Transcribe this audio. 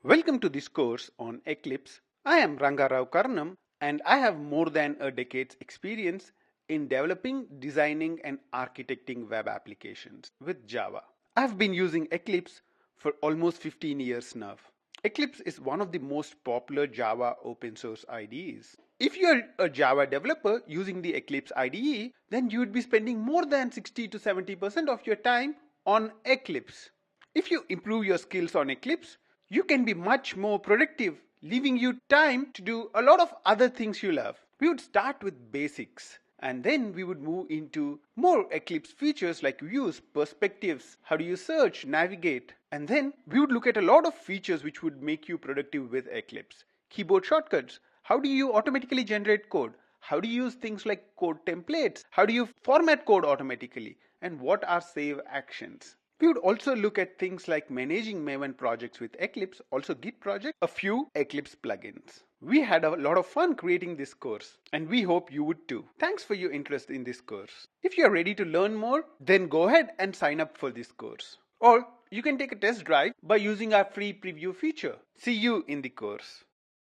Welcome to this course on Eclipse. I am Rangarao Karnam and I have more than a decade's experience in developing, designing and architecting web applications with Java. I have been using Eclipse for almost 15 years now. Eclipse is one of the most popular Java open source IDEs. If you are a Java developer using the Eclipse IDE, then you would be spending more than 60 to 70% of your time on Eclipse. If you improve your skills on Eclipse, you can be much more productive, leaving you time to do a lot of other things you love. We would start with basics and then we would move into more Eclipse features like views, perspectives, how do you search, navigate, and then we would look at a lot of features which would make you productive with Eclipse. Keyboard shortcuts, how do you automatically generate code? How do you use things like code templates? How do you format code automatically? And what are save actions? We would also look at things like managing Maven projects with Eclipse, also Git project, a few Eclipse plugins. We had a lot of fun creating this course and we hope you would too. Thanks for your interest in this course. If you are ready to learn more, then go ahead and sign up for this course. Or you can take a test drive by using our free preview feature. See you in the course.